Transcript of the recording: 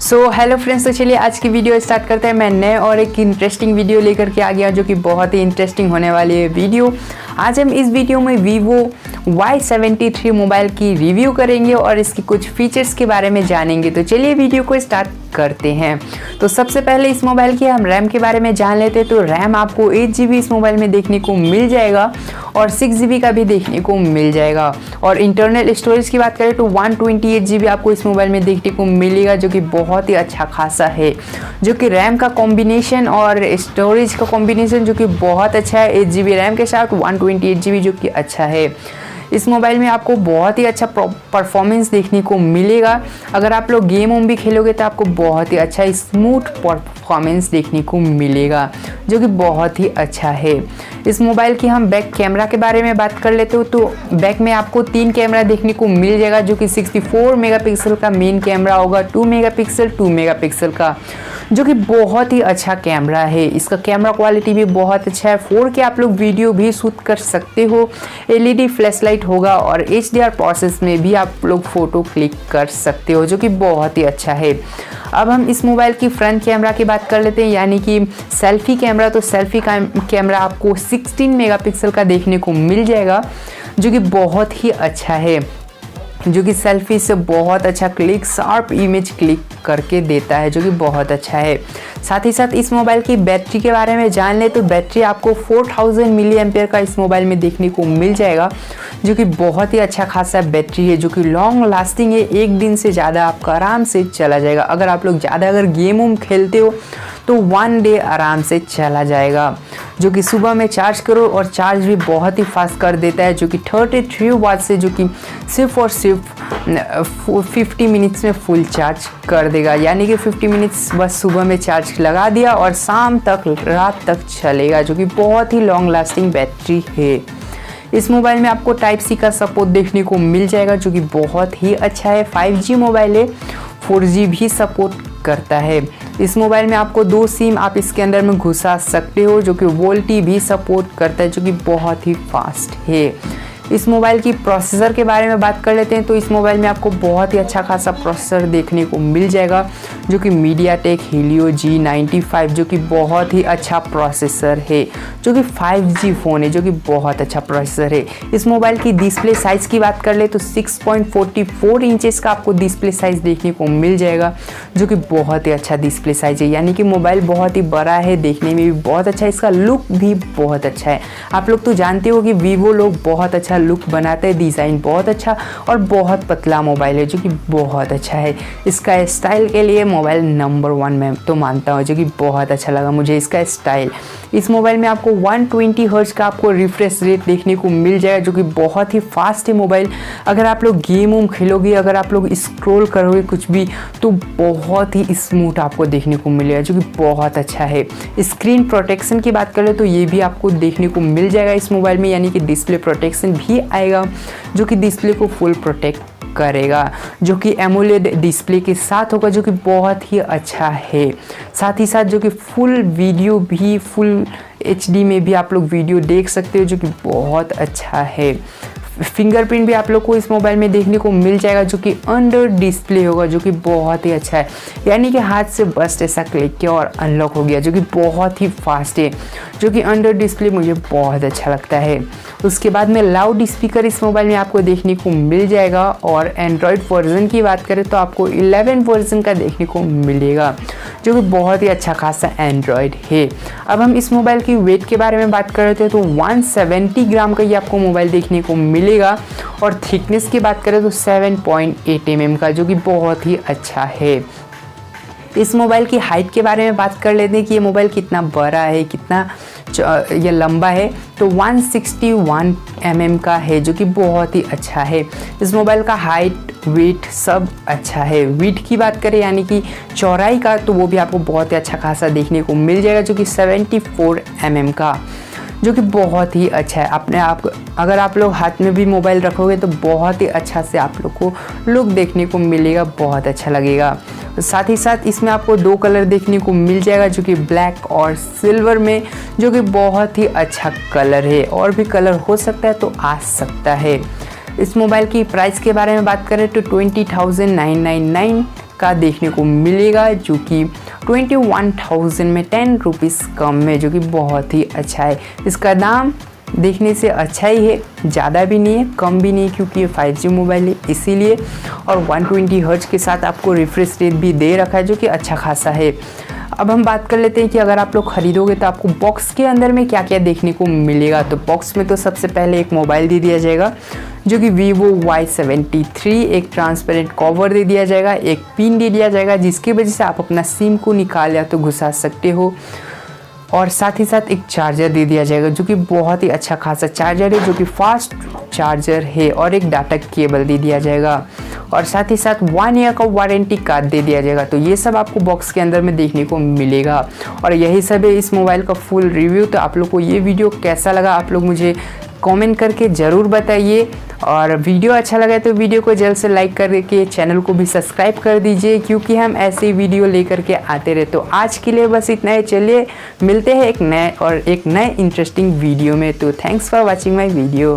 Hello friends, तो चलिए आज की वीडियो स्टार्ट करते हैं। मैं नए और एक इंटरेस्टिंग वीडियो लेकर के आ गया जो कि बहुत ही इंटरेस्टिंग होने वाली है वीडियो। आज हम इस वीडियो में Vivo Y73 मोबाइल की रिव्यू करेंगे और इसकी कुछ फीचर्स के बारे में जानेंगे। तो चलिए वीडियो को स्टार्ट करते हैं। तो सबसे पहले इस मोबाइल के हम रैम के बारे में जान लेते हैं। तो रैम आपको 8GB इस मोबाइल में देखने को मिल जाएगा और 6GB का भी देखने को मिल जाएगा। और इंटरनल स्टोरेज की बात करें तो 128GB आपको इस मोबाइल में देखने को मिलेगा, जो कि बहुत ही अच्छा खासा है। जो कि रैम का कॉम्बिनेशन और स्टोरेज का कॉम्बिनेशन जो कि बहुत अच्छा है। 8GB रैम के साथ 128GB जो कि अच्छा है। इस मोबाइल में आपको बहुत ही अच्छा परफॉर्मेंस देखने को मिलेगा। अगर आप लोग गेम भी खेलोगे तो आपको बहुत ही अच्छा स्मूथ परफॉर्मेंस देखने को मिलेगा, जो कि बहुत ही अच्छा है। इस मोबाइल की हम बैक कैमरा के बारे में बात कर लेते हो तो बैक में आपको 3 कैमरा देखने को मिल जाएगा, जो कि 64 मेगापिक्सल का मेन कैमरा होगा, 2 मेगापिक्सल का, जो कि बहुत ही अच्छा कैमरा है। इसका कैमरा क्वालिटी भी बहुत अच्छा है। 4K आप लोग वीडियो भी शूट कर सकते हो। LED फ्लैश लाइट होगा और HDR प्रोसेस में भी आप लोग फ़ोटो क्लिक कर सकते हो, जो कि बहुत ही अच्छा है। अब हम इस मोबाइल की फ्रंट कैमरा की बात कर लेते हैं, यानी कि सेल्फी कैमरा। तो सेल्फी कैमरा आपको 16 मेगापिक्सल का देखने को मिल जाएगा, जो कि बहुत ही अच्छा है, जो कि सेल्फी से बहुत अच्छा शार्प इमेज क्लिक करके देता है, जो कि बहुत अच्छा है। साथ ही साथ इस मोबाइल की बैटरी के बारे में जान ले तो बैटरी आपको 4000 मिली एम्पियर का इस मोबाइल में देखने को मिल जाएगा, जो कि बहुत ही अच्छा खासा बैटरी है, जो कि लॉन्ग लास्टिंग है। एक दिन से ज़्यादा आपका आराम से चला जाएगा। अगर आप लोग ज़्यादा गेम खेलते हो तो 1 डे आराम से चला जाएगा। जो कि सुबह में चार्ज करो और चार्ज भी बहुत ही फास्ट कर देता है, जो कि 33 वाट से जो कि सिर्फ और सिर्फ 50 मिनट्स में फुल चार्ज कर देगा। यानी कि 50 मिनट्स बस सुबह में चार्ज लगा दिया और शाम तक रात तक चलेगा, जो कि बहुत ही लॉन्ग लास्टिंग बैटरी है। इस मोबाइल में आपको Type-C का सपोर्ट देखने को मिल जाएगा, जो कि बहुत ही अच्छा है। 5G मोबाइल है, 4G भी सपोर्ट करता है। इस मोबाइल में आपको 2 सिम आप इसके अंदर में घुसा सकते हो, जो कि वोल्टी भी सपोर्ट करता है, जो कि बहुत ही फास्ट है। इस मोबाइल की प्रोसेसर के बारे में बात कर लेते हैं। तो इस मोबाइल में आपको बहुत ही अच्छा खासा प्रोसेसर देखने को मिल जाएगा, जो कि MediaTek Helio G95, जो कि बहुत ही अच्छा प्रोसेसर है, जो कि 5G फ़ोन है, जो कि बहुत अच्छा प्रोसेसर है। इस मोबाइल की डिस्प्ले साइज़ की बात कर ले तो 6.44 इंचेस का आपको डिस्प्ले साइज़ देखने को मिल जाएगा, जो कि बहुत ही अच्छा डिस्प्ले साइज़ है। यानी कि मोबाइल बहुत ही बड़ा है, देखने में भी बहुत अच्छा है, इसका लुक भी बहुत अच्छा है। आप लोग तो जानते हो कि Vivo लोग बहुत अच्छा लुक बनाते हैं, डिज़ाइन बहुत अच्छा और बहुत पतला मोबाइल है, जो कि बहुत अच्छा है। इसका स्टाइल के लिए मोबाइल नंबर 1 मैं तो मानता हूँ, जो कि बहुत अच्छा लगा मुझे इसका स्टाइल। इस मोबाइल में आपको 120 हर्ट्ज का आपको रिफ्रेश रेट देखने को मिल जाएगा, जो कि बहुत ही फास्ट है मोबाइल। अगर आप लोग गेम खेलोगे, अगर आप लोग स्क्रॉल करोगे कुछ भी, तो बहुत ही स्मूथ आपको देखने को मिलेगा, जो कि बहुत अच्छा है। स्क्रीन प्रोटेक्शन की बात करें तो ये भी आपको देखने को मिल जाएगा इस मोबाइल में, यानी कि डिस्प्ले प्रोटेक्शन भी आएगा, जो कि डिस्प्ले को फुल प्रोटेक्ट करेगा, जो कि एमोलेड डिस्प्ले के साथ होगा, जो कि बहुत ही अच्छा है। साथ ही साथ जो कि फुल वीडियो भी फुल HD में भी आप लोग वीडियो देख सकते हो, जो कि बहुत अच्छा है। फिंगरप्रिंट भी आप लोग को इस मोबाइल में देखने को मिल जाएगा, जो कि अंडर डिस्प्ले होगा, जो कि बहुत ही अच्छा है। यानी कि हाथ से बस ऐसा क्लिक किया और अनलॉक हो गया, जो कि बहुत ही फास्ट है, जो कि अंडर डिस्प्ले मुझे बहुत अच्छा लगता है। उसके बाद में लाउड स्पीकर इस मोबाइल में आपको देखने को मिल जाएगा। और एंड्रॉयड वर्जन की बात करें तो आपको 11 वर्जन का देखने को मिलेगा, जो कि बहुत ही अच्छा खासा एंड्रॉयड है। अब हम इस मोबाइल की वेट के बारे में बात कर रहे थे तो 170 ग्राम का ये आपको मोबाइल देखने को मिलेगा। और थिकनेस की बात करें तो 7.8 mm का, जो कि बहुत ही अच्छा है। इस मोबाइल की हाइट के बारे में बात कर लेते हैं कि ये मोबाइल कितना बड़ा है, कितना ये लंबा है। तो 161 mm का है, जो कि बहुत ही अच्छा है। इस मोबाइल का हाइट वेट सब अच्छा है। वेट की बात करें यानी कि चौड़ाई का, तो वो भी आपको बहुत ही अच्छा खासा देखने को मिल जाएगा, जो कि 74 mm का, जो कि बहुत ही अच्छा है। अपने आप अगर आप लोग हाथ में भी मोबाइल रखोगे तो बहुत ही अच्छा से आप लोग को लुक देखने को मिलेगा, बहुत अच्छा लगेगा। साथ ही साथ इसमें आपको 2 कलर देखने को मिल जाएगा, जो कि ब्लैक और सिल्वर में, जो कि बहुत ही अच्छा कलर है। और भी कलर हो सकता है तो आ सकता है। इस मोबाइल की प्राइस के बारे में बात करें तो 20,999 का देखने को मिलेगा, जो कि 21,000 में 10 रुपीज़ कम में, जो कि बहुत ही अच्छा है। इसका दाम देखने से अच्छा ही है, ज़्यादा भी नहीं है कम भी नहीं है, क्योंकि ये 5G मोबाइल है इसीलिए। और 120 हर्ट्ज के साथ आपको रिफ्रेश रेट भी दे रखा है, जो कि अच्छा खासा है। अब हम बात कर लेते हैं कि अगर आप लोग ख़रीदोगे तो आपको बॉक्स के अंदर में क्या क्या देखने को मिलेगा। तो बॉक्स में तो सबसे पहले एक मोबाइल दे दिया जाएगा, जो कि Vivo Y73, एक ट्रांसपेरेंट कवर दे दिया जाएगा, एक पिन दे दिया जाएगा जिसकी वजह से आप अपना सिम को निकाल या तो घुसा सकते हो, और साथ ही साथ एक चार्जर दे दिया जाएगा, जो कि बहुत ही अच्छा खासा चार्जर है, जो कि फास्ट चार्जर है, और एक डाटा केबल दे दिया जाएगा, और साथ ही साथ 1 ईयर का वारंटी कार्ड दे दिया जाएगा। तो ये सब आपको बॉक्स के अंदर में देखने को मिलेगा, और यही सब है इस मोबाइल का फुल रिव्यू। तो आप लोग को ये वीडियो कैसा लगा आप लोग मुझे कमेंट करके ज़रूर बताइए, और वीडियो अच्छा लगा तो वीडियो को जल्द से लाइक करके चैनल को भी सब्सक्राइब कर दीजिए, क्योंकि हम ऐसे ही वीडियो लेकर के आते रहे। तो आज के लिए बस इतना ही, चलिए मिलते हैं एक नए इंटरेस्टिंग वीडियो में। तो thanks for watching my video.